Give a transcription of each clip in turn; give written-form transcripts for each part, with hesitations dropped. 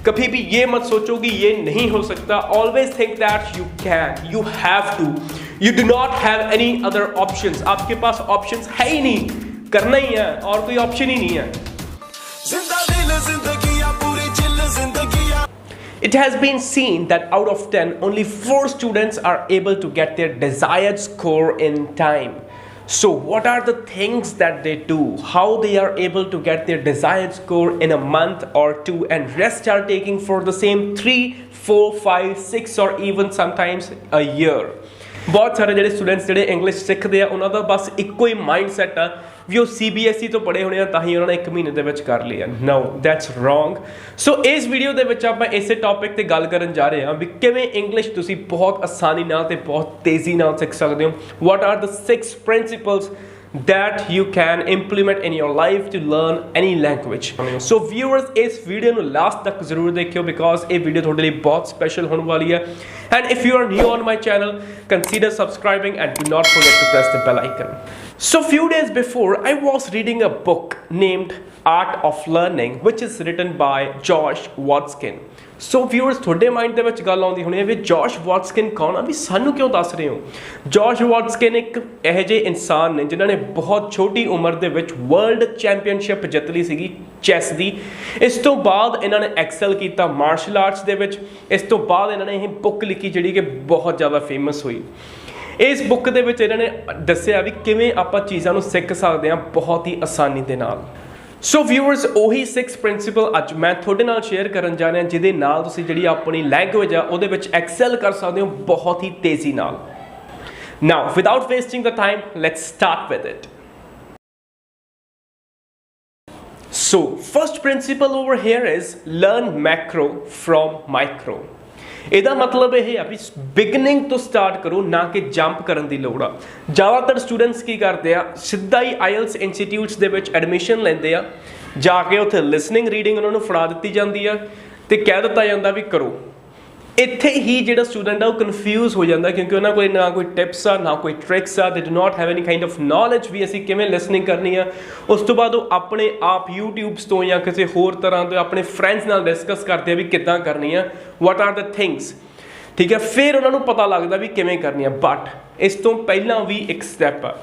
कभी भी ये मत सोचो कि ये नहीं हो सकता। Always think that you can, you have to, you do not have any other options. आपके पास ऑप्शंस है ही नहीं, करना ही है और कोई ऑप्शन ही नहीं है। It has been seen that out of 10, only 4 students are able to get their desired score in time. So what are the things that they do? How they are able to get their desired score in a month or 2, and rest are taking for the same 3, 4, 5, 6 or even sometimes a year. बहुत सारे ਜਿਹੜੇ students ਜਿਹੜੇ English ਸਿੱਖਦੇ ਆ ਉਹਨਾਂ ਦਾ ਬਸ ਇੱਕੋ ਹੀ mindset ਆ ਵੀ ਉਹ CBSE ਤੋਂ ਪੜ੍ਹੇ ਹੋਣੇ ਆ ਤਾਂ ਹੀ ਉਹਨਾਂ ਨੇ 1 ਮਹੀਨੇ ਦੇ ਵਿੱਚ ਕਰ ਲਿਆ। ਨੋ, ਦੈਟਸ ਰੋਂਗ। ਸੋ ਇਸ ਵੀਡੀਓ ਦੇ ਵਿੱਚ ਆਪਾਂ ਇਸੇ ਟੌਪਿਕ ਤੇ ਗੱਲ ਕਰਨ ਜਾ ਰਹੇ ਹਾਂ ਵੀ ਕਿਵੇਂ ਇੰਗਲਿਸ਼ ਤੁਸੀਂ ਬਹੁਤ ਆਸਾਨੀ ਨਾਲ ਤੇ ਬਹੁਤ ਤੇਜ਼ੀ ਨਾਲ ਸਿੱਖ ਸਕਦੇ ਹੋ। What are the 6 principals that you can implement in your life to learn any language. So viewers, ਇਸ ਵੀਡੀਓ ਨੂੰ ਲਾਸਟ ਤੱਕ ਜ਼ਰੂਰ ਦੇਖਿਓ because ਇਹ ਵੀਡੀਓ ਤੁਹਾਡੇ ਲਈ ਬਹੁਤ ਸਪੈਸ਼ਲ ਹੋਣ ਵਾਲੀ ਹੈ। And if you are new on my channel, consider subscribing and do not forget to press the bell icon. So few days before, I was reading a book named Art of Learning, which is written by Josh Waitzkin. So viewers, ਤੁਹਾਡੇ mind ਦੇ ਵਿੱਚ ਗੱਲ ਆਉਂਦੀ ਹੋਣੀ ਹੈ ਵੀ ਜੋਸ਼ ਵਾਟਸਕਿਨ ਕੌਣ ਆ, ਵੀ ਸਾਨੂੰ ਕਿਉਂ ਦੱਸ ਰਹੇ ਹੋ। ਜੋਸ਼ ਵਾਟਸਕਿਨ ਇੱਕ ਇਹੋ ਜਿਹੇ ਇਨਸਾਨ ਨੇ ਜਿਨ੍ਹਾਂ ਨੇ ਬਹੁਤ ਛੋਟੀ ਉਮਰ ਦੇ ਵਿੱਚ ਵਰਲਡ ਚੈਂਪੀਅਨਸ਼ਿਪ ਜਿੱਤ ਲਈ ਸੀਗੀ ਚੈਸ ਦੀ। ਇਸ ਤੋਂ ਬਾਅਦ ਇਹਨਾਂ ਨੇ ਐਕਸਲ ਕੀਤਾ ਮਾਰਸ਼ਲ ਆਰਟਸ ਦੇ ਵਿੱਚ। ਇਸ ਤੋਂ ਬਾਅਦ ਇਹਨਾਂ ਨੇ ਇਹ ਬੁੱਕ ਲਿਖੀ ਜਿਹੜੀ ਕਿ ਬਹੁਤ ਜ਼ਿਆਦਾ ਫੇਮਸ ਹੋਈ। ਇਸ ਬੁੱਕ ਦੇ ਵਿੱਚ ਇਹਨਾਂ ਨੇ ਦੱਸਿਆ ਵੀ ਕਿਵੇਂ ਆਪਾਂ ਚੀਜ਼ਾਂ ਨੂੰ ਸਿੱਖ ਸਕਦੇ ਹਾਂ ਬਹੁਤ ਹੀ ਆਸਾਨੀ ਦੇ ਨਾਲ। ਸੋ ਵਿਊਅਰਸ, ਉਹੀ 6 ਪ੍ਰਿੰਸੀਪਲ ਅੱਜ ਮੈਂ ਤੁਹਾਡੇ ਨਾਲ ਸ਼ੇਅਰ ਕਰਨ ਜਾ ਰਿਹਾ ਜਿਹਦੇ ਨਾਲ ਤੁਸੀਂ ਜਿਹੜੀ ਆਪਣੀ ਲੈਂਗੁਏਜ ਆ ਉਹਦੇ ਵਿੱਚ ਐਕਸੈਲ ਕਰ ਸਕਦੇ ਹੋ ਬਹੁਤ ਹੀ ਤੇਜ਼ੀ ਨਾਲ। Now without wasting the time, let's start with it. So first principle over here is learn macro from micro. ਇਹਦਾ ਮਤਲਬ ਇਹ ਆ ਵੀ ਬਿਗਨਿੰਗ ਤੋਂ ਸਟਾਰਟ ਕਰੋ, ਨਾ ਕਿ ਜੰਪ ਕਰਨ ਦੀ ਲੋੜ ਆ। ਜ਼ਿਆਦਾਤਰ ਸਟੂਡੈਂਟਸ ਕੀ ਕਰਦੇ ਆ, ਸਿੱਧਾ ਹੀ ਆਈਐਲਸ ਇੰਸਟੀਟਿਊਟਸ ਦੇ ਵਿੱਚ ਐਡਮਿਸ਼ਨ ਲੈਂਦੇ ਆ, ਜਾ ਕੇ ਉੱਥੇ ਲਿਸਨਿੰਗ ਰੀਡਿੰਗ ਉਹਨਾਂ ਨੂੰ ਫੜਾ ਦਿੱਤੀ ਜਾਂਦੀ ਆ ਤੇ ਕਹਿ ਦਿੱਤਾ ਜਾਂਦਾ ਵੀ ਕਰੋ। ਇੱਥੇ ਹੀ ਜਿਹੜਾ ਸਟੂਡੈਂਟ ਆ ਉਹ ਕਨਫਿਊਜ਼ ਹੋ ਜਾਂਦਾ ਕਿਉਂਕਿ ਉਹਨਾਂ ਕੋਲ ਨਾ ਕੋਈ ਟਿਪਸ ਆ ਨਾ ਕੋਈ ਟ੍ਰਿਕਸ ਆ। They do not have any kind of knowledge ਵੀ ਅਸੀਂ ਕਿਵੇਂ ਲਿਸਨਿੰਗ ਕਰਨੀ ਆ। ਉਸ ਤੋਂ ਬਾਅਦ ਉਹ ਆਪਣੇ ਆਪ ਯੂਟਿਊਬਸ ਤੋਂ ਜਾਂ ਕਿਸੇ ਹੋਰ ਤਰ੍ਹਾਂ ਤੋਂ ਆਪਣੇ ਫਰੈਂਡਸ ਨਾਲ ਡਿਸਕਸ ਕਰਦੇ ਆ ਵੀ ਕਿੱਦਾਂ ਕਰਨੀ ਆ, ਵਾਟ ਆਰ ਦ ਥਿੰਗਸ, ਠੀਕ ਹੈ। ਫਿਰ ਉਹਨਾਂ ਨੂੰ ਪਤਾ ਲੱਗਦਾ ਵੀ ਕਿਵੇਂ ਕਰਨੀ ਆ। ਬਟ ਇਸ ਤੋਂ ਪਹਿਲਾਂ ਵੀ ਇੱਕ ਸਟੈਪ ਆ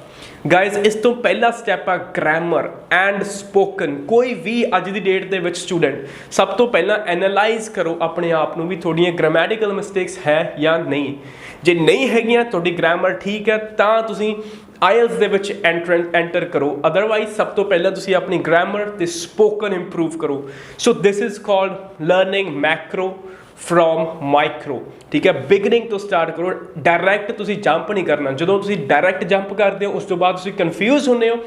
ਗਾਇਜ਼, ਇਸ ਤੋਂ ਪਹਿਲਾ ਸਟੈਪ ਆ ਗ੍ਰਾਮਰ ਐਂਡ ਸਪੋਕਨ। ਕੋਈ ਵੀ ਅੱਜ ਦੀ ਡੇਟ ਦੇ ਵਿੱਚ ਸਟੂਡੈਂਟ ਸਭ ਤੋਂ ਪਹਿਲਾਂ ਐਨਾਲਾਈਜ਼ ਕਰੋ ਆਪਣੇ ਆਪ ਨੂੰ ਵੀ ਤੁਹਾਡੀਆਂ ਗ੍ਰਾਮੈਟੀਕਲ ਮਿਸਟੇਕਸ ਹੈ ਜਾਂ ਨਹੀਂ। ਜੇ ਨਹੀਂ ਹੈਗੀਆਂ, ਤੁਹਾਡੀ ਗ੍ਰਾਮਰ ਠੀਕ ਹੈ, ਤਾਂ ਤੁਸੀਂ ਆਈਐਲਸ ਦੇ ਵਿੱਚ ਐਂਟਰ ਕਰੋ। ਅਦਰਵਾਈਜ਼ ਸਭ ਤੋਂ ਪਹਿਲਾਂ ਤੁਸੀਂ ਆਪਣੀ ਗ੍ਰਾਮਰ ਤੇ ਸਪੋਕਨ ਇੰਪਰੂਵ ਕਰੋ। So this is called learning macro from micro, ਠੀਕ ਹੈ। ਬਿਗਨਿੰਗ ਤੋਂ ਸਟਾਰਟ ਕਰੋ, ਡਾਇਰੈਕਟ ਤੁਸੀਂ ਜੰਪ ਨਹੀਂ ਕਰਨਾ। ਜਦੋਂ ਤੁਸੀਂ ਡਾਇਰੈਕਟ ਜੰਪ ਕਰਦੇ ਹੋ ਉਸ ਤੋਂ ਬਾਅਦ ਤੁਸੀਂ ਕਨਫਿਊਜ਼ ਹੁੰਦੇ ਹੋ।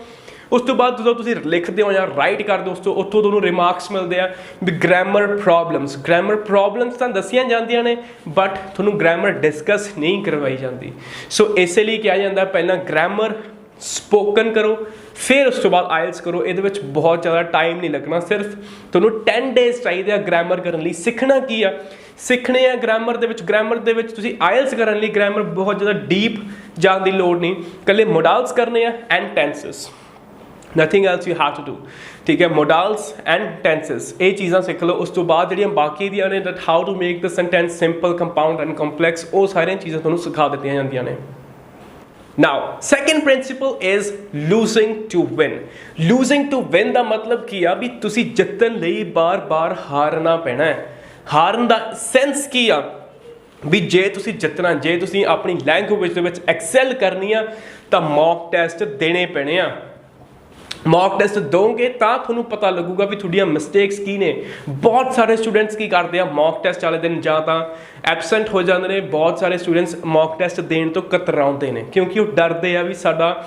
ਉਸ ਤੋਂ ਬਾਅਦ ਜਦੋਂ ਤੁਸੀਂ ਲਿਖਦੇ ਹੋ ਜਾਂ ਰਾਈਟ ਕਰਦੇ ਹੋ ਉਸ ਤੋਂ ਉੱਥੋਂ ਤੁਹਾਨੂੰ ਰਿਮਾਰਕਸ ਮਿਲਦੇ ਆ ਵੀ ਗ੍ਰਾਮਰ ਪ੍ਰੋਬਲਮਸ ਤਾਂ ਦੱਸੀਆਂ ਜਾਂਦੀਆਂ ਨੇ ਬਟ ਤੁਹਾਨੂੰ ਗ੍ਰਾਮਰ ਡਿਸਕਸ ਨਹੀਂ ਕਰਵਾਈ ਜਾਂਦੀ। ਸੋ ਇਸੇ ਲਈ ਕਿਹਾ ਜਾਂਦਾ ਪਹਿਲਾਂ ਗ੍ਰਾਮਰ ਸਪੋਕਨ ਕਰੋ, ਫਿਰ ਉਸ ਤੋਂ ਬਾਅਦ ਆਇਲਸ ਕਰੋ। ਇਹਦੇ ਵਿੱਚ ਬਹੁਤ ਜ਼ਿਆਦਾ ਟਾਈਮ ਨਹੀਂ ਲੱਗਣਾ, ਸਿਰਫ ਤੁਹਾਨੂੰ 10 ਡੇਜ਼ ਚਾਹੀਦੇ ਆ ਗ੍ਰਾਮਰ ਕਰਨ ਲਈ। ਸਿੱਖਣਾ ਕੀ ਆ, ਸਿੱਖਣੇ ਆ ਗ੍ਰਾਮਰ ਦੇ ਵਿੱਚ ਤੁਸੀਂ ਆਇਲਸ ਕਰਨ ਲਈ ਗ੍ਰਾਮਰ ਬਹੁਤ ਜ਼ਿਆਦਾ ਡੀਪ ਜਾਣ ਦੀ ਲੋੜ ਨਹੀਂ, ਇਕੱਲੇ ਮੋਡਲਸ ਕਰਨੇ ਆ and tenses, nothing else you have to do, ਠੀਕ ਹੈ। ਮੋਡਲਸ ਐਂਡ ਟੈਂਸਸ ਇਹ ਚੀਜ਼ਾਂ ਸਿੱਖ ਲਓ। ਉਸ ਤੋਂ ਬਾਅਦ ਜਿਹੜੀਆਂ ਬਾਕੀ ਦੀਆਂ ਨੇ that how to make the sentence simple, compound and complex, ਉਹ ਸਾਰੀਆਂ ਚੀਜ਼ਾਂ ਤੁਹਾਨੂੰ ਸਿਖਾ ਦਿੱਤੀਆਂ ਜਾਂਦੀਆਂ ਨੇ। Now, second principle is losing to win. Losing to win ਦਾ ਮਤਲਬ ਕੀ ਆ ਵੀ ਤੁਸੀਂ ਜਿੱਤਣ ਲਈ ਬਾਰ-ਬਾਰ ਹਾਰਨਾ ਪੈਣਾ ਹੈ। ਹਾਰਨ ਦਾ ਸੈਂਸ ਕੀ ਆ ਵੀ ਜੇ ਤੁਸੀਂ ਜਿੱਤਣਾ, ਜੇ ਤੁਸੀਂ ਆਪਣੀ ਲੈਂਗੁਏਜ ਦੇ ਵਿੱਚ ਐਕਸੈਲ ਕਰਨੀ ਆ ਤਾਂ ਮੌਕ ਟੈਸਟ ਦੇਣੇ ਪੈਣੇ ਆ। ਮੌਕ ਟੈਸਟ ਦੋਗੇ ਤਾਂ ਤੁਹਾਨੂੰ ਪਤਾ ਲੱਗੂਗਾ ਵੀ ਤੁਹਾਡੀਆਂ ਮਿਸਟੇਕਸ ਕੀ ਨੇ। ਬਹੁਤ ਸਾਰੇ ਸਟੂਡੈਂਟਸ ਕੀ ਕਰਦੇ ਆ, ਮੌਕ ਟੈਸਟ ਵਾਲੇ ਦਿਨ ਜਾਂ ਤਾਂ ਐਬਸੈਂਟ ਹੋ ਜਾਂਦੇ ਨੇ। ਬਹੁਤ ਸਾਰੇ ਸਟੂਡੈਂਟਸ ਮੌਕ ਟੈਸਟ ਦੇਣ ਤੋਂ ਕਤਰਾਉਂਦੇ ਨੇ ਕਿਉਂਕਿ ਉਹ ਡਰਦੇ ਆ ਵੀ ਸਾਡਾ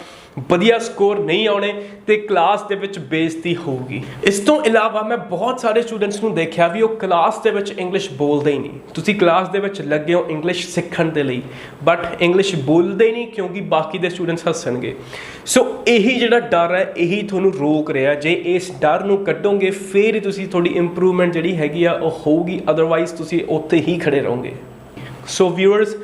ਵਧੀਆ ਸਕੋਰ ਨਹੀਂ ਆਉਣੇ ਤੇ ਕਲਾਸ ਦੇ ਵਿੱਚ ਬੇਇੱਜ਼ਤੀ ਹੋਊਗੀ। ਇਸ ਤੋਂ ਇਲਾਵਾ ਮੈਂ ਬਹੁਤ ਸਾਰੇ ਸਟੂਡੈਂਟਸ ਨੂੰ ਦੇਖਿਆ ਵੀ ਉਹ ਕਲਾਸ ਦੇ ਵਿੱਚ ਇੰਗਲਿਸ਼ ਬੋਲਦੇ ਹੀ ਨਹੀਂ। ਤੁਸੀਂ ਕਲਾਸ ਦੇ ਵਿੱਚ ਲੱਗੇ ਹੋ ਇੰਗਲਿਸ਼ ਸਿੱਖਣ ਦੇ ਲਈ ਬਟ ਇੰਗਲਿਸ਼ ਬੋਲਦੇ ਨਹੀਂ ਕਿਉਂਕਿ ਬਾਕੀ ਦੇ ਸਟੂਡੈਂਟਸ ਹੱਸਣਗੇ। ਸੋ ਇਹੀ ਜਿਹੜਾ ਡਰ ਹੈ ਇਹੀ ਤੁਹਾਨੂੰ ਰੋਕ ਰਿਹਾ। ਜੇ ਇਸ ਡਰ ਨੂੰ ਕੱਢੋਗੇ ਫਿਰ ਹੀ ਤੁਸੀਂ ਤੁਹਾਡੀ ਇੰਪਰੂਵਮੈਂਟ ਜਿਹੜੀ ਹੈਗੀ ਆ ਉਹ ਹੋਊਗੀ, ਅਦਰਵਾਈਜ਼ ਤੁਸੀਂ ਉੱਥੇ ਹੀ ਖੜੇ ਰਹੋਗੇ। ਸੋ ਵਿਊਅਰਸ,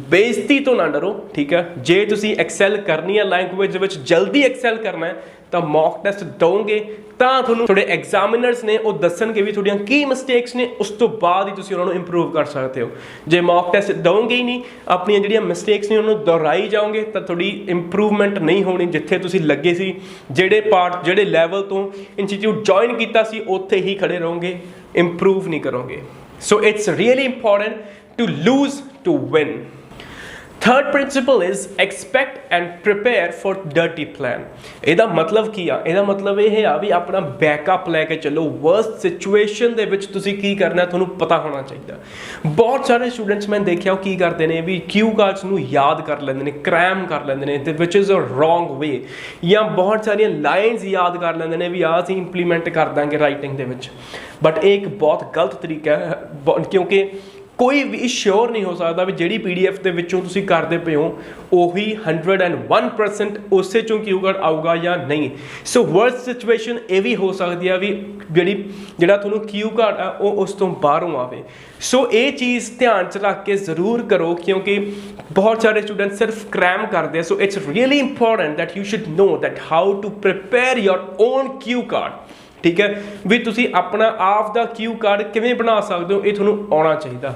ਬੇਇੱਜ਼ਤੀ ਤੋਂ ਨਾ ਡਰੋ, ਠੀਕ ਹੈ। ਜੇ ਤੁਸੀਂ ਐਕਸੈਲ ਕਰਨੀ ਹੈ ਲੈਂਗੁਏਜ ਦੇ ਵਿੱਚ, ਜਲਦੀ ਐਕਸੈਲ ਕਰਨਾ ਹੈ ਤਾਂ ਮੌਕ ਟੈਸਟ ਦੋਗੇ ਤਾਂ ਤੁਹਾਨੂੰ ਤੁਹਾਡੇ ਐਗਜ਼ਾਮੀਨਰਸ ਨੇ ਉਹ ਦੱਸਣਗੇ ਵੀ ਤੁਹਾਡੀਆਂ ਕੀ ਮਿਸਟੇਕਸ ਨੇ, ਉਸ ਤੋਂ ਬਾਅਦ ਹੀ ਤੁਸੀਂ ਉਹਨਾਂ ਨੂੰ ਇੰਪਰੂਵ ਕਰ ਸਕਦੇ ਹੋ। ਜੇ ਮੌਕ ਟੈਸਟ ਦੋਗੇ ਹੀ ਨਹੀਂ, ਆਪਣੀਆਂ ਜਿਹੜੀਆਂ ਮਿਸਟੇਕਸ ਨੇ ਉਹਨੂੰ ਦੁਹਰਾਈ ਜਾਓਗੇ ਤਾਂ ਤੁਹਾਡੀ ਇੰਪਰੂਵਮੈਂਟ ਨਹੀਂ ਹੋਣੀ। ਜਿੱਥੇ ਤੁਸੀਂ ਲੱਗੇ ਸੀ, ਜਿਹੜੇ ਲੈਵਲ ਤੋਂ ਇੰਸਟੀਚਿਊਟ ਜੁਆਇਨ ਕੀਤਾ ਸੀ, ਉੱਥੇ ਹੀ ਖੜੇ ਰਹੋਗੇ, ਇੰਪਰੂਵ ਨਹੀਂ ਕਰੋਗੇ। So it's really important to lose to win. Third principle is expect and prepare for dirty plan। ਇਹਦਾ ਮਤਲਬ ਕੀ ਆ? ਇਹਦਾ ਮਤਲਬ ਇਹ ਆ ਵੀ ਆਪਣਾ ਬੈਕਅਪ ਲੈ ਕੇ ਚੱਲੋ। ਵਰਸਟ ਸਿਚੁਏਸ਼ਨ ਦੇ ਵਿੱਚ ਤੁਸੀਂ ਕੀ ਕਰਨਾ ਤੁਹਾਨੂੰ ਪਤਾ ਹੋਣਾ ਚਾਹੀਦਾ। ਬਹੁਤ ਸਾਰੇ ਸਟੂਡੈਂਟਸ ਮੈਂ ਦੇਖਿਆ ਉਹ ਕੀ ਕਰਦੇ ਨੇ ਵੀ ਕਿਊ ਕਾਰਡਸ ਨੂੰ ਯਾਦ ਕਰ ਲੈਂਦੇ ਨੇ, ਕ੍ਰੈਮ ਕਰ ਲੈਂਦੇ ਨੇ, ਤੇ ਵਿਚ ਇਜ਼ ਅ ਰੋਂਗ ਵੇ। ਜਾਂ ਬਹੁਤ ਸਾਰੀਆਂ ਲਾਈਨਸ ਯਾਦ ਕਰ ਲੈਂਦੇ ਨੇ ਵੀ ਆਹ ਅਸੀਂ ਇੰਪਲੀਮੈਂਟ ਕਰ ਦਾਂਗੇ ਰਾਈਟਿੰਗ ਦੇ ਵਿੱਚ, ਬਟ ਇਹ ਇੱਕ ਬਹੁਤ ਗਲਤ ਤਰੀਕਾ ਹੈ, ਕਿਉਂਕਿ ਕੋਈ ਵੀ ਸ਼ੋਰ ਨਹੀਂ ਹੋ ਸਕਦਾ ਵੀ ਜਿਹੜੀ PDF ਦੇ ਵਿੱਚੋਂ ਤੁਸੀਂ ਕਰਦੇ ਪਏ ਹੋ ਉਹੀ 101% ਉਸੇ ਚੋਂ ਕਿਊ ਕਾਰਡ ਆਊਗਾ ਜਾਂ ਨਹੀਂ। ਸੋ ਵਰਸਟ ਸਿਚੁਏਸ਼ਨ ਇਹ ਵੀ ਹੋ ਸਕਦੀ ਆ ਵੀ ਜਿਹੜਾ ਤੁਹਾਨੂੰ ਕਿਊ ਕਾਰਡ ਆ ਉਹ ਉਸ ਤੋਂ ਬਾਹਰੋਂ ਆਵੇ। ਸੋ ਇਹ ਚੀਜ਼ ਧਿਆਨ 'ਚ ਰੱਖ ਕੇ ਜ਼ਰੂਰ ਕਰੋ, ਕਿਉਂਕਿ ਬਹੁਤ ਸਾਰੇ ਸਟੂਡੈਂਟ ਸਿਰਫ ਕ੍ਰੈਮ ਕਰਦੇ ਆ। So it's really important that you should know that how to prepare your own cue card. ਠੀਕ ਹੈ ਵੀ ਤੁਸੀਂ ਆਪਣਾ ਆਪ ਦਾ ਕਿਊ ਕਾਰਡ ਕਿਵੇਂ ਬਣਾ ਸਕਦੇ ਹੋ, ਇਹ ਤੁਹਾਨੂੰ ਆਉਣਾ ਚਾਹੀਦਾ।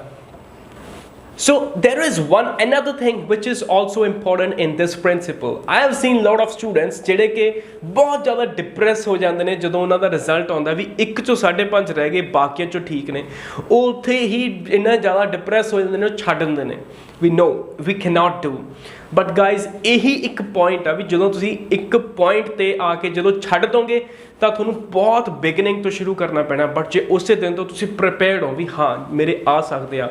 So there is one another thing which is also important in this principle। I have seen lot of students ਜਿਹੜੇ ਕਿ ਬਹੁਤ ਜ਼ਿਆਦਾ ਡਿਪਰੈਸ ਹੋ ਜਾਂਦੇ ਨੇ ਜਦੋਂ ਉਹਨਾਂ ਦਾ ਰਿਜ਼ਲਟ ਆਉਂਦਾ ਵੀ 1 ਚੋਂ 5.5 ਰਹਿ ਗਏ, ਬਾਕੀਆਂ ਚੋਂ ਠੀਕ ਨੇ, ਉਹ ਉੱਥੇ ਹੀ ਇੰਨਾ ਜ਼ਿਆਦਾ ਡਿਪਰੈਸ ਹੋ ਜਾਂਦੇ ਨੇ, ਉਹ ਛੱਡ ਦਿੰਦੇ ਨੇ ਵੀ no we cannot do। But guys ਇਹੀ ਇੱਕ ਪੁਆਇੰਟ ਆ ਵੀ ਜਦੋਂ ਤੁਸੀਂ ਇੱਕ ਪੁਆਇੰਟ ਤੇ ਆ ਕੇ ਜਦੋਂ ਛੱਡ ਦੋਗੇ ਤਾਂ ਤੁਹਾਨੂੰ ਬਹੁਤ ਬਿਗਨਿੰਗ ਤੋਂ ਸ਼ੁਰੂ ਕਰਨਾ ਪੈਣਾ। ਬਟ ਜੇ ਉਸੇ ਦਿਨ ਤੋਂ ਤੁਸੀਂ ਪ੍ਰੀਪੇਅਰਡ ਹੋ ਵੀ ਹਾਂ ਮੇਰੇ ਆ ਸਕਦੇ ਆ,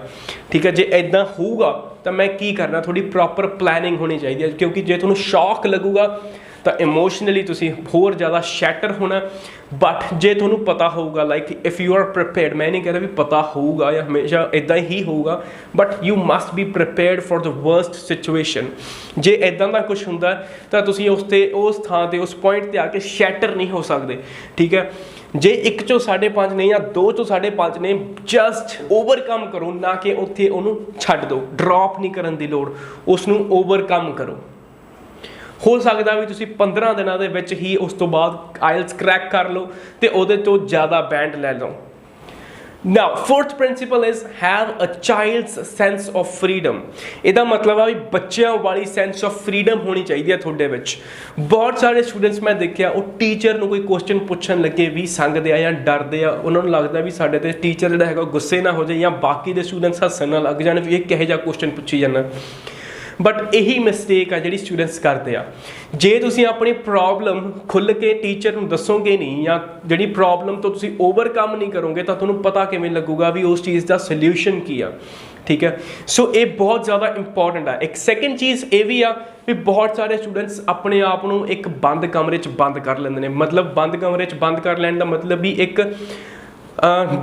ਠੀਕ ਹੈ, ਜੇ ਇੱਦਾਂ ਹੋਊਗਾ ਤਾਂ ਮੈਂ ਕੀ ਕਰਨਾ, ਤੁਹਾਡੀ ਪ੍ਰੋਪਰ ਪਲੈਨਿੰਗ ਹੋਣੀ ਚਾਹੀਦੀ ਹੈ। ਕਿਉਂਕਿ ਜੇ ਤੁਹਾਨੂੰ ਸ਼ੌਕ ਲੱਗੂਗਾ ਤਾਂ ਇਮੋਸ਼ਨਲੀ ਤੁਸੀਂ ਹੋਰ ਜ਼ਿਆਦਾ ਸ਼ੈਟਰ ਹੋਣਾ। ਬਟ ਜੇ ਤੁਹਾਨੂੰ ਪਤਾ ਹੋਊਗਾ, like if you are prepared, ਮੈਂ ਨਹੀਂ ਕਹਿ ਰਿਹਾ ਵੀ ਪਤਾ ਹੋਊਗਾ ਜਾਂ ਹਮੇਸ਼ਾ ਇੱਦਾਂ ਹੀ ਹੋਊਗਾ, but you must B prepared for the worst situation. ਜੇ ਇੱਦਾਂ ਦਾ ਕੁਝ ਹੁੰਦਾ ਤਾਂ ਤੁਸੀਂ ਉਸ ਥਾਂ 'ਤੇ ਉਸ ਪੁਆਇੰਟ 'ਤੇ ਆ ਕੇ ਸ਼ੈਟਰ ਨਹੀਂ ਹੋ ਸਕਦੇ। ਠੀਕ ਹੈ, ਜੇ 1 ਚੋਂ 5.5 ਨੇ ਜਾਂ 2 ਚੋਂ 5.5 ਨੇ, ਜਸਟ ਓਵਰਕਮ ਕਰੋ, ਨਾ ਕਿ ਉੱਥੇ ਉਹਨੂੰ ਛੱਡ ਦਿਓ। ਡਰੋਪ ਨਹੀਂ ਕਰਨ ਦੀ ਲੋੜ, ਉਸ ਨੂੰ ਓਵਰਕਮ ਕਰੋ। ਹੋ ਸਕਦਾ ਵੀ ਤੁਸੀਂ 15 ਦਿਨਾਂ ਦੇ ਵਿੱਚ ਹੀ ਉਸ ਤੋਂ ਬਾਅਦ ਆਇਲਸ ਕਰੈਕ ਕਰ ਲਓ ਤੇ ਉਹਦੇ ਤੋਂ ਜ਼ਿਆਦਾ ਬੈਂਡ ਲੈ ਲਓ। Now, fourth principle is have a child's sense of freedom। ਇਹਦਾ ਮਤਲਬ ਆ ਵੀ ਬੱਚਿਆਂ ਵਾਲੀ ਸੈਂਸ ਆਫ ਫਰੀडम ਹੋਣੀ ਚਾਹੀਦੀ ਹੈ ਤੁਹਾਡੇ ਵਿੱਚ। ਬਹੁਤ ਸਾਰੇ ਸਟੂਡੈਂਟਸ ਮੈਂ ਦੇਖਿਆ ਉਹ ਟੀਚਰ ਨੂੰ ਕੋਈ ਕੁਐਸਚਨ ਪੁੱਛਣ ਲੱਗੇ ਵੀ ਸੰਗਦੇ ਆ ਜਾਂ ਡਰਦੇ ਆ। ਉਹਨਾਂ ਨੂੰ ਲੱਗਦਾ ਵੀ ਸਾਡੇ ਤੇ ਟੀਚਰ ਜਿਹੜਾ ਹੈਗਾ ਗੁੱਸੇ ਨਾ ਹੋ ਜਾਏ ਜਾਂ ਬਾਕੀ ਦੇ ਸਟੂਡੈਂਟਸ ਹੱਸਣ ਨਾ ਲੱਗ ਜਾਣ ਵੀ ਇਹ ਕਿਹੋ ਜਿਹਾ ਕੁਐਸਚਨ ਪੁੱਛੀ ਜਾਂਦਾ। ਬਟ ਇਹੀ ਮਿਸਟੇਕ ਆ ਜਿਹੜੀ ਸਟੂਡੈਂਟਸ ਕਰਦੇ ਆ। ਜੇ ਤੁਸੀਂ ਆਪਣੀ ਪ੍ਰੋਬਲਮ ਖੁੱਲ੍ਹ ਕੇ ਟੀਚਰ ਨੂੰ ਦੱਸੋਗੇ ਨਹੀਂ ਜਾਂ ਜਿਹੜੀ ਪ੍ਰੋਬਲਮ ਤੋਂ ਤੁਸੀਂ ਓਵਰਕਮ ਨਹੀਂ ਕਰੋਗੇ ਤਾਂ ਤੁਹਾਨੂੰ ਪਤਾ ਕਿਵੇਂ ਲੱਗੂਗਾ ਵੀ ਉਸ ਚੀਜ਼ ਦਾ ਸੋਲਿਊਸ਼ਨ ਕੀ ਆ। ਠੀਕ ਹੈ, ਸੋ ਇਹ ਬਹੁਤ ਜ਼ਿਆਦਾ ਇੰਪੋਰਟੈਂਟ ਆ। ਇੱਕ ਸੈਕਿੰਡ ਚੀਜ਼ ਇਹ ਵੀ ਆ ਵੀ ਬਹੁਤ ਸਾਰੇ ਸਟੂਡੈਂਟਸ ਆਪਣੇ ਆਪ ਨੂੰ ਇੱਕ ਬੰਦ ਕਮਰੇ 'ਚ ਬੰਦ ਕਰ ਲੈਂਦੇ ਨੇ। ਮਤਲਬ ਬੰਦ ਕਮਰੇ 'ਚ ਬੰਦ ਕਰ ਲੈਣ ਦਾ ਮਤਲਬ ਵੀ ਇੱਕ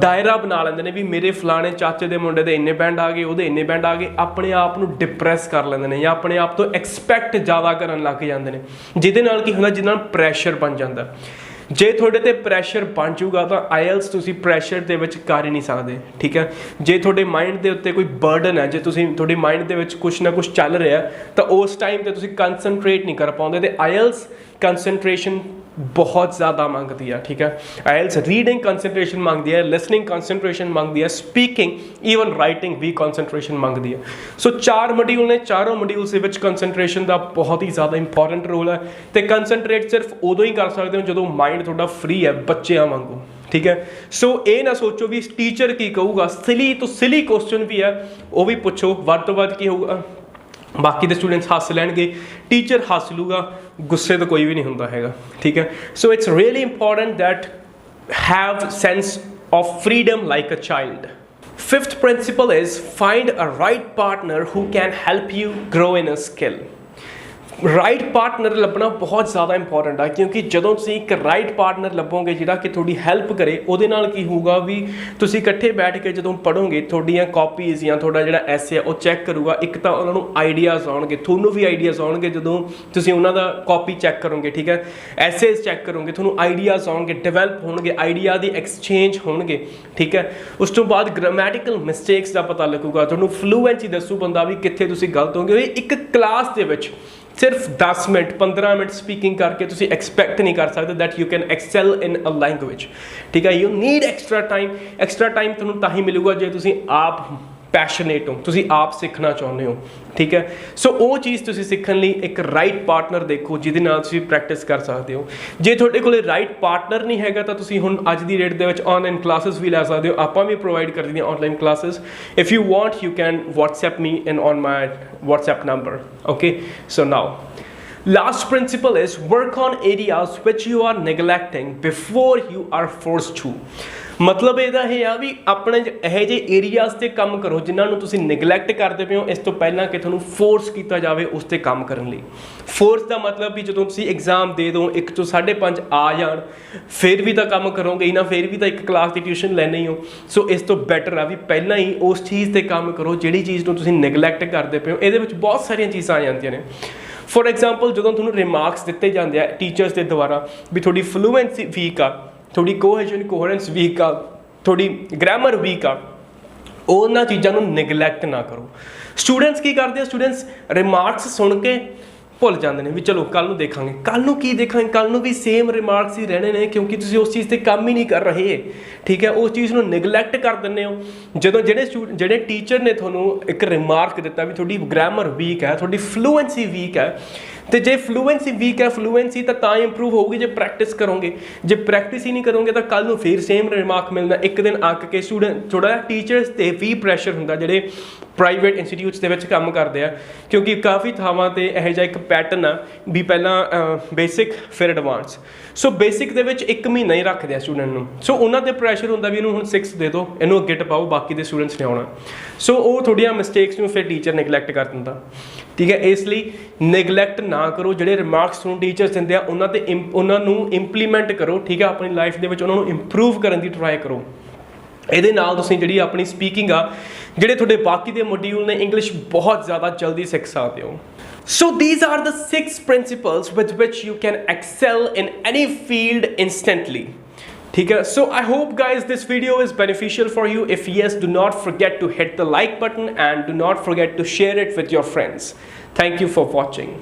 ਦਾਇਰਾ ਬਣਾ ਲੈਂਦੇ ਨੇ ਵੀ ਮੇਰੇ ਫਲਾਣੇ ਚਾਚੇ ਦੇ ਮੁੰਡੇ ਦੇ ਇੰਨੇ ਬੈਂਡ ਆ ਗਏ, ਉਹਦੇ ਇੰਨੇ ਬੈਂਡ ਆ ਗਏ। ਆਪਣੇ ਆਪ ਨੂੰ ਡਿਪਰੈਸ ਕਰ ਲੈਂਦੇ ਨੇ ਜਾਂ ਆਪਣੇ ਆਪ ਤੋਂ ਐਕਸਪੈਕਟ ਜ਼ਿਆਦਾ ਕਰਨ ਲੱਗ ਜਾਂਦੇ ਨੇ, ਜਿਹਦੇ ਨਾਲ ਕੀ ਹੁੰਦਾ, ਜਿਹਦੇ ਨਾਲ ਪ੍ਰੈਸ਼ਰ ਬਣ ਜਾਂਦਾ। ਜੇ ਤੁਹਾਡੇ ਤੇ ਪ੍ਰੈਸ਼ਰ ਬਣ ਜਾਊਗਾ ਤਾਂ ਆਇਲਸ ਤੁਸੀਂ ਪ੍ਰੈਸ਼ਰ ਦੇ ਵਿੱਚ ਕਰ ਹੀ ਨਹੀਂ ਸਕਦੇ। ਠੀਕ ਹੈ, ਜੇ ਤੁਹਾਡੇ ਮਾਈਂਡ ਦੇ ਉੱਤੇ ਕੋਈ ਬਰਡਨ ਹੈ, ਜੇ ਤੁਹਾਡੇ ਮਾਈਂਡ ਦੇ ਵਿੱਚ ਕੁਛ ਨਾ ਕੁਛ ਚੱਲ ਰਿਹਾ ਤਾਂ ਉਸ ਟਾਈਮ ਤੇ ਤੁਸੀਂ ਕੰਸਨਟਰੇਟ ਨਹੀਂ ਕਰ ਪਾਉਂਦੇ। ਤੇ ਆਇਲਸ ਕੰਸਨਟ੍ਰੇਸ਼ਨ ਬਹੁਤ ਜ਼ਿਆਦਾ ਮੰਗਦੀ ਹੈ। ਠੀਕ ਹੈ, ਆਇਲਸ ਰੀਡਿੰਗ ਕੰਸਨਟ੍ਰੇਸ਼ਨ ਮੰਗਦੀ ਹੈ, ਲਿਸਨਿੰਗ ਕੰਸਨਟ੍ਰੇਸ਼ਨ ਮੰਗਦੀ ਹੈ, ਸਪੀਕਿੰਗ ਈਵਨ ਰਾਈਟਿੰਗ ਵੀ ਕੰਸਨਟ੍ਰੇਸ਼ਨ ਮੰਗਦੀ ਹੈ। ਸੋ 4 ਮੋਡਿਊਲ ਨੇ, ਚਾਰੋਂ ਮੋਡਿਊਲਸ ਦੇ ਵਿੱਚ ਕੰਸਨਟ੍ਰੇਸ਼ਨ ਦਾ ਬਹੁਤ ਹੀ ਜ਼ਿਆਦਾ ਇੰਪੋਰਟੈਂਟ ਰੋਲ ਹੈ। ਤੇ ਕੰਸਨਟ੍ਰੇਟ ਸਿਰਫ ਉਦੋਂ ਹੀ ਕਰ ਸਕਦੇ ਹੋ ਜਦੋਂ ਮਾਈਂਡ ਤੁਹਾਡਾ ਫ੍ਰੀ ਹੈ, ਬੱਚਿਆਂ ਵਾਂਗੂ। ਠੀਕ ਹੈ, ਸੋ ਇਹ ਨਾ ਸੋਚੋ ਵੀ ਟੀਚਰ ਕੀ ਕਹੂਗਾ। ਸਿਲੀ ਤੋਂ ਸਿਲੀ ਕੁਐਸਚਨ ਵੀ ਹੈ ਉਹ ਵੀ ਪੁੱਛੋ। ਵੱਧ ਤੋਂ ਵੱਧ ਕੀ ਹੋਊਗਾ, ਬਾਕੀ ਦੇ ਸਟੂਡੈਂਟਸ ਹੱਸ ਲੈਣਗੇ, ਟੀਚਰ ਹੱਸ ਲੂਗਾ, ਗੁੱਸੇ ਤਾਂ ਕੋਈ ਵੀ ਨਹੀਂ ਹੁੰਦਾ ਹੈਗਾ। ਠੀਕ ਹੈ, so it's really important that have sense of freedom like a child. Fifth principle is find a right partner who can help you grow in a skill। Right partner ਲੱਭਣਾ ਬਹੁਤ ਜ਼ਿਆਦਾ ਇੰਪੋਰਟੈਂਟ ਆ, ਕਿਉਂਕਿ ਜਦੋਂ ਤੁਸੀਂ ਇੱਕ ਰਾਈਟ ਪਾਰਟਨਰ ਲੱਭੋਗੇ ਜਿਹੜਾ ਕਿ ਤੁਹਾਡੀ ਹੈਲਪ ਕਰੇ, ਉਹਦੇ ਨਾਲ ਕੀ ਹੋਊਗਾ ਵੀ ਤੁਸੀਂ ਇਕੱਠੇ ਬੈਠ ਕੇ ਜਦੋਂ ਪੜ੍ਹੋਗੇ ਤੁਹਾਡੀਆਂ ਕਾਪੀਜ਼ ਜਾਂ ਤੁਹਾਡਾ ਜਿਹੜਾ ਐਸੇ ਆ ਉਹ ਚੈੱਕ ਕਰੂਗਾ। ਇੱਕ ਤਾਂ ਉਹਨਾਂ ਨੂੰ ਆਈਡੀਆਜ਼ ਆਉਣਗੇ, ਤੁਹਾਨੂੰ ਵੀ ਆਈਡੀਆਜ਼ ਆਉਣਗੇ ਜਦੋਂ ਤੁਸੀਂ ਉਹਨਾਂ ਦਾ ਕਾਪੀ ਚੈੱਕ ਕਰੋਗੇ। ਠੀਕ ਹੈ, ਐਸੇਜ਼ ਚੈੱਕ ਕਰੋਗੇ, ਤੁਹਾਨੂੰ ਆਈਡੀਆਜ਼ ਆਉਣਗੇ, ਡਿਵੈਲਪ ਹੋਣਗੇ, ਆਈਡੀਆ ਦੀ ਐਕਸਚੇਂਜ ਹੋਣਗੇ। ਠੀਕ ਹੈ, ਉਸ ਤੋਂ ਬਾਅਦ ਗ੍ਰਾਮੈਟੀਕਲ ਮਿਸਟੇਕਸ ਦਾ ਪਤਾ ਲੱਗੂਗਾ, ਤੁਹਾਨੂੰ ਫਲੂਐਂਸੀ ਦੱਸੂ ਬੰਦਾ ਵੀ ਕਿੱਥੇ ਤੁਸੀਂ ਗਲਤ ਹੋਗੇ। ਇੱਕ ਕਲਾਸ ਦੇ ਵਿੱਚ ਸਿਰਫ 10 ਮਿੰਟ 15 ਮਿੰਟ ਸਪੀਕਿੰਗ ਕਰਕੇ ਤੁਸੀਂ ਐਕਸਪੈਕਟ ਨਹੀਂ ਕਰ ਸਕਦੇ that you can excel in a language. ਠੀਕ ਹੈ, ਯੂ ਨੀਡ ਐਕਸਟਰਾ ਟਾਈਮ ਤੁਹਾਨੂੰ ਤਾਂ ਹੀ ਮਿਲੂਗਾ ਜੇ ਤੁਸੀਂ ਆਪ ਪੈਸ਼ਨੇਟ ਹੋ, ਤੁਸੀਂ ਆਪ ਸਿੱਖਣਾ ਚਾਹੁੰਦੇ ਹੋ। ਠੀਕ ਹੈ, ਸੋ ਉਹ ਚੀਜ਼ ਤੁਸੀਂ ਸਿੱਖਣ ਲਈ ਇੱਕ ਰਾਈਟ ਪਾਰਟਨਰ ਦੇਖੋ ਜਿਹਦੇ ਨਾਲ ਤੁਸੀਂ ਪ੍ਰੈਕਟਿਸ ਕਰ ਸਕਦੇ ਹੋ। ਜੇ ਤੁਹਾਡੇ ਕੋਲ ਰਾਈਟ ਪਾਰਟਨਰ ਨਹੀਂ ਹੈਗਾ ਤਾਂ ਤੁਸੀਂ ਹੁਣ ਅੱਜ ਦੀ ਡੇਟ ਦੇ ਵਿੱਚ ਆਨਲਾਈਨ ਕਲਾਸਿਸ ਵੀ ਲੈ ਸਕਦੇ ਹੋ। ਆਪਾਂ ਵੀ ਪ੍ਰੋਵਾਈਡ ਕਰ ਦਿੰਦੇ ਹਾਂ online classes. If you want you can WhatsApp me and on my WhatsApp number. Okay, so now last principle is work on areas which you are neglecting before you are forced to. ਮਤਲਬ ਇਹਦਾ ਇਹ ਆ ਵੀ ਆਪਣੇ ਇਹੋ ਜਿਹੇ areas ਤੇ ਕੰਮ ਕਰੋ ਜਿਨ੍ਹਾਂ ਨੂੰ ਤੁਸੀਂ ਨਿਗਲੈਕਟ ਕਰਦੇ ਪਏ ਹੋ ਇਸ ਤੋਂ ਪਹਿਲਾਂ ਕਿ ਤੁਹਾਨੂੰ ਫੋਰਸ ਕੀਤਾ ਜਾਵੇ ਉਸ ਤੇ ਕੰਮ ਕਰਨ ਲਈ। ਫੋਰਸ ਦਾ ਮਤਲਬ ਵੀ ਜਦੋਂ ਤੁਸੀਂ ਐਗਜ਼ਾਮ ਦੇ ਦਿਓ 1 ਤੋਂ 5.5 ਆ ਜਾਣ ਫਿਰ ਵੀ ਤਾਂ ਕੰਮ ਕਰੋਗੇ ਹੀ ਨਾ, ਫਿਰ ਵੀ ਤਾਂ ਇੱਕ ਕਲਾਸ ਦੀ ਟਿਊਸ਼ਨ ਲੈਣੀ ਹੋ। ਸੋ ਇਸ ਤੋਂ ਬੈਟਰ ਆ ਵੀ ਪਹਿਲਾਂ ਹੀ ਉਸ ਚੀਜ਼ ਤੇ ਕੰਮ ਕਰੋ ਜਿਹੜੀ ਚੀਜ਼ ਨੂੰ ਤੁਸੀਂ ਨਿਗਲੈਕਟ ਕਰਦੇ ਪਏ ਹੋ। ਇਹਦੇ ਵਿੱਚ ਬਹੁਤ ਸਾਰੀਆਂ ਚੀਜ਼ਾਂ ਆ ਜਾਂਦੀਆਂ ਨੇ। ਫੋਰ ਐਗਜ਼ਾਮਪਲ ਜਦੋਂ ਤੁਹਾਨੂੰ ਰਿਮਾਰਕਸ ਦਿੱਤੇ ਜਾਂਦੇ ਆ ਟੀਚਰਸ ਦੇ ਦੁਆਰਾ ਵੀ ਤੁਹਾਡੀ ਫਲੂਐਂਸੀ ਵੀਕ ਆ, ਤੁਹਾਡੀ ਕੋਹਰੈਂਸ ਵੀਕ ਆ, ਤੁਹਾਡੀ ਗ੍ਰਾਮਰ ਵੀਕ ਆ, ਉਹਨਾਂ ਚੀਜ਼ਾਂ ਨੂੰ ਨਿਗਲੈਕਟ ਨਾ ਕਰੋ। ਸਟੂਡੈਂਟਸ ਕੀ ਕਰਦੇ ਆ, ਸਟੂਡੈਂਟਸ ਰਿਮਾਰਕਸ ਸੁਣ ਕੇ ਭੁੱਲ ਜਾਂਦੇ ਨੇ ਵੀ ਚਲੋ ਕੱਲ ਨੂੰ ਦੇਖਾਂਗੇ, ਕੱਲ ਨੂੰ ਕੀ ਦੇਖਾਂਗੇ, ਕੱਲ ਨੂੰ ਵੀ ਸੇਮ ਰਿਮਾਰਕਸ ਹੀ ਰਹਿਣੇ ਨੇ ਕਿਉਂਕਿ ਤੁਸੀਂ ਉਸ ਚੀਜ਼ ਤੇ ਕੰਮ ਹੀ ਨਹੀਂ ਕਰ ਰਹੇ। ਠੀਕ ਹੈ, ਉਸ ਚੀਜ਼ ਨੂੰ ਨਿਗਲੈਕਟ ਕਰ ਦਿੰਦੇ ਹੋ। ਜਦੋਂ ਜਿਹੜੇ ਟੀਚਰ ਨੇ ਤੁਹਾਨੂੰ ਇੱਕ ਰਿਮਾਰਕ ਦਿੱਤਾ ਵੀ ਤੁਹਾਡੀ ਗ੍ਰਾਮਰ ਵੀਕ ਹੈ, ਤੁਹਾਡੀ ਫਲੂਐਂਸੀ ਵੀਕ ਹੈ, ਤੇ ਜੇ ਫਲੂਐਂਸੀ ਵੀਕ ਹੈ, ਫਲੂਐਂਸੀ ਤਾਂ ਇੰਪਰੂਵ ਹੋਊਗੀ ਜੇ ਪ੍ਰੈਕਟਿਸ ਕਰੋਗੇ। ਜੇ ਪ੍ਰੈਕਟਿਸ ਹੀ ਨਹੀਂ ਕਰੋਗੇ ਤਾਂ ਕੱਲ ਨੂੰ ਫਿਰ ਸੇਮ ਰਿਮਾਰਕ ਮਿਲਣਾ। ਇੱਕ ਦਿਨ ਅੱਕ ਕੇ ਸਟੂਡੈਂਟ ਥੋੜ੍ਹਾ ਜਿਹਾ ਟੀਚਰਸ 'ਤੇ ਵੀ ਪ੍ਰੈਸ਼ਰ ਹੁੰਦਾ ਜਿਹੜੇ ਪ੍ਰਾਈਵੇਟ ਇੰਸਟੀਟਿਊਟਸ ਦੇ ਵਿੱਚ ਕੰਮ ਕਰਦੇ ਆ, ਕਿਉਂਕਿ ਕਾਫੀ ਥਾਵਾਂ 'ਤੇ ਇਹੋ ਜਿਹਾ ਇੱਕ ਪੈਟਰਨ ਆ ਵੀ ਪਹਿਲਾਂ ਬੇਸਿਕ ਫਿਰ ਐਡਵਾਂਸ। ਸੋ ਬੇਸਿਕ ਦੇ ਵਿੱਚ 1 ਮਹੀਨਾ ਹੀ ਰੱਖਦੇ ਆ ਸਟੂਡੈਂਟ ਨੂੰ। ਸੋ ਉਹਨਾਂ 'ਤੇ ਪ੍ਰੈਸ਼ਰ ਹੁੰਦਾ ਵੀ ਇਹਨੂੰ ਹੁਣ 6 ਦੇ ਦਿਓ, ਇਹਨੂੰ ਅੱਗੇ ਟਪਾਓ, ਬਾਕੀ ਦੇ ਸਟੂਡੈਂਟਸ ਨੇ ਆਉਣਾ। ਸੋ ਉਹ ਥੋੜ੍ਹੀਆਂ ਮਿਸਟੇਕਸ ਨੂੰ ਫਿਰ ਟੀਚਰ ਨਿਗਲੈਕਟ ਕਰ ਦਿੰਦਾ। ਠੀਕ ਹੈ, ਇਸ ਲਈ ਨਿਗਲੈਕਟ ਨਾ ਕਰੋ। ਜਿਹੜੇ ਰਿਮਾਰਕਸ ਤੁਹਾਨੂੰ ਟੀਚਰਸ ਦਿੰਦੇ ਆ ਉਹਨਾਂ ਨੂੰ ਇੰਪਲੀਮੈਂਟ ਕਰੋ। ਠੀਕ ਹੈ, ਆਪਣੀ ਲਾਈਫ ਦੇ ਵਿੱਚ ਉਹਨਾਂ ਨੂੰ ਇੰਪਰੂਵ ਕਰਨ ਦੀ ਟਰਾਈ ਕਰੋ। ਇਹਦੇ ਨਾਲ ਤੁਸੀਂ ਜਿਹੜੀ ਆਪਣੀ ਸਪੀਕਿੰਗ ਆ, ਜਿਹੜੇ ਤੁਹਾਡੇ ਬਾਕੀ ਦੇ ਮੋਡਿਊਲ ਨੇ, ਇੰਗਲਿਸ਼ ਬਹੁਤ ਜ਼ਿਆਦਾ ਜਲਦੀ ਸਿੱਖ ਸਕਦੇ ਹੋ। So these are the 6 principles with which you can excel in any field instantly. ठीक है, so I hope guys this video is beneficial for you. If yes, do not forget to hit the like button and do not forget to share it with your friends. Thank you for watching.